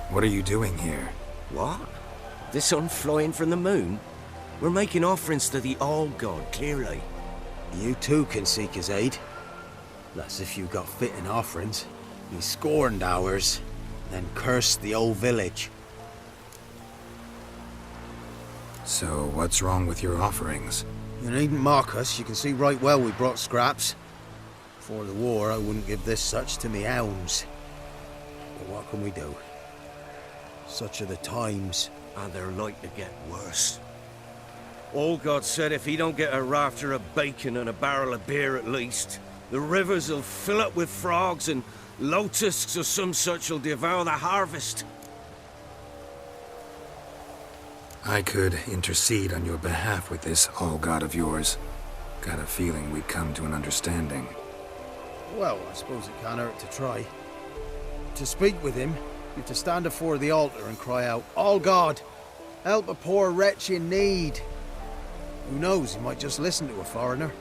What are you doing here? What? The sun flying from the moon? We're making offerings to the Allgod, clearly. You too can seek his aid. That's if you got fitting offerings. He scorned ours, then cursed the old village. So, what's wrong with your offerings? You needn't mock us. You can see right well we brought scraps. Before the war, I wouldn't give this such to me hounds. But what can we do? Such are the times. And they're like to get worse. Allgod said if he don't get a rafter of bacon and a barrel of beer at least, the rivers will fill up with frogs and locusts or some such will devour the harvest. I could intercede on your behalf with this Allgod of yours. Got a feeling we'd come to an understanding. Well, I suppose it can't hurt to try. To speak with him, you have to stand before the altar and cry out, Allgod, help a poor wretch in need. Who knows, he might just listen to a foreigner.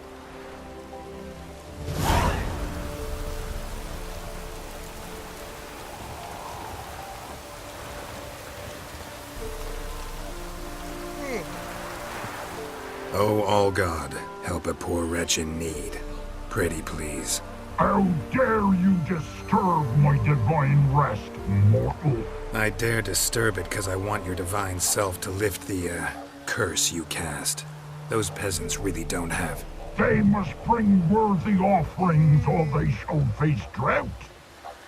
Oh, Allgod, help a poor wretch in need. Pretty please. How dare you disturb my divine rest, mortal? I dare disturb it because I want your divine self to lift the, curse you cast. Those peasants really don't have. They must bring worthy offerings or they shall face drought,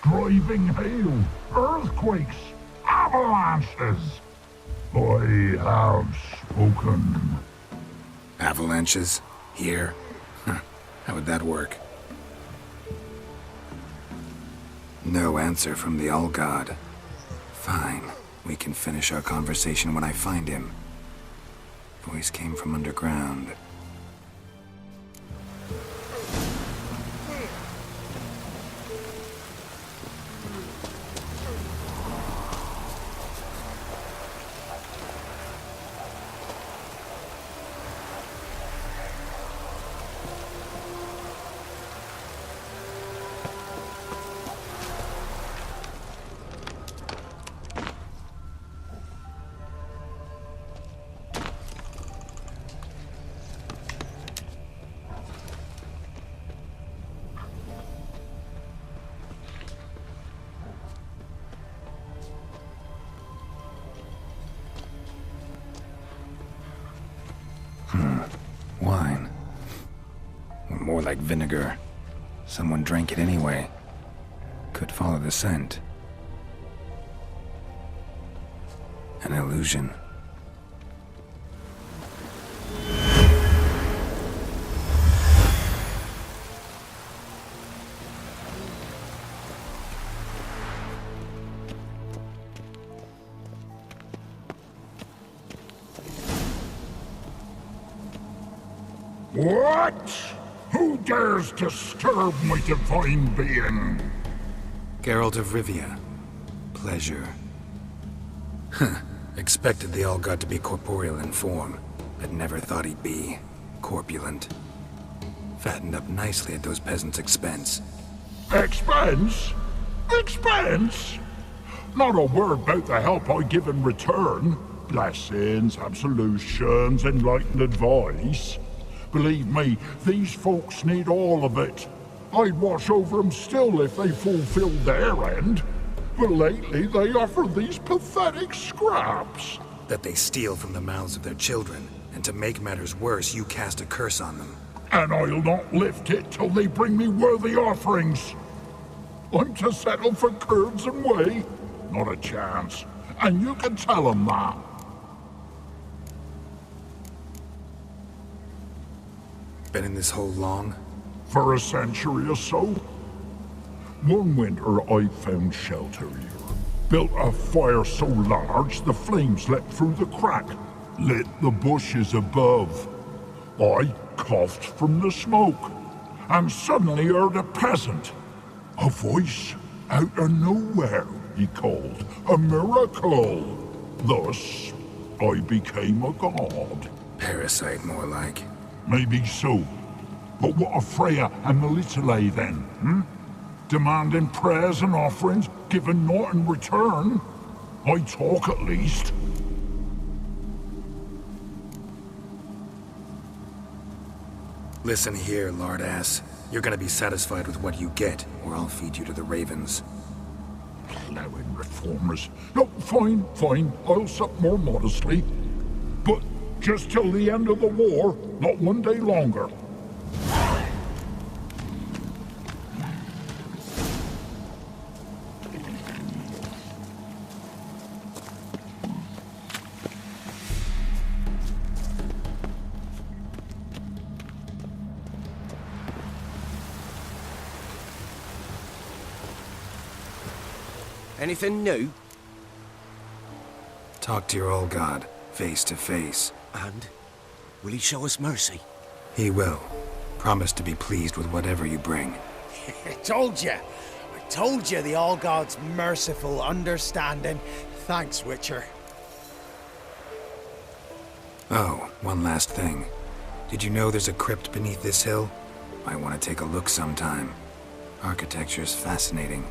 driving hail, earthquakes, avalanches. I have spoken. Avalanches? Here? How would that work? No answer from the Allgod. Fine. We can finish our conversation when I find him. Voice came from underground. Wine. Or more like vinegar. Someone drank it anyway. Could follow the scent. An illusion. What? Who dares disturb my divine being? Geralt of Rivia. Pleasure. Expected the Allgod to be corporeal in form, but never thought he'd be corpulent. Fattened up nicely at those peasants' expense. Expense? Expense? Not a word about the help I give in return. Blessings, absolutions, enlightened advice. Believe me, these folks need all of it. I'd watch over them still if they fulfilled their end. But lately they offer these pathetic scraps. That they steal from the mouths of their children, and to make matters worse, you cast a curse on them. And I'll not lift it till they bring me worthy offerings. I'm to settle for curds and whey? Not a chance. And you can tell them that. Been in this hole long? For a century or so. One winter I found shelter here. Built a fire so large the flames leapt through the crack, lit the bushes above. I coughed from the smoke, and suddenly heard a peasant. A voice out of nowhere, he called. A miracle. Thus, I became a god. Parasite, more like. Maybe so. But what of Freya and Melitele then, Demanding prayers and offerings, given naught in return? I talk at least. Listen here, lard ass. You're gonna be satisfied with what you get, or I'll feed you to the ravens. Plowing reformers. No, fine. I'll sup more modestly. But just till the end of the war, not one day longer. Anything new? Talk to your Allgod, face to face. And? Will he show us mercy? He will. Promise to be pleased with whatever you bring. I told you the Allgod's merciful, understanding. Thanks, Witcher. Oh, one last thing. Did you know there's a crypt beneath this hill? Might want to take a look sometime. Architecture's fascinating.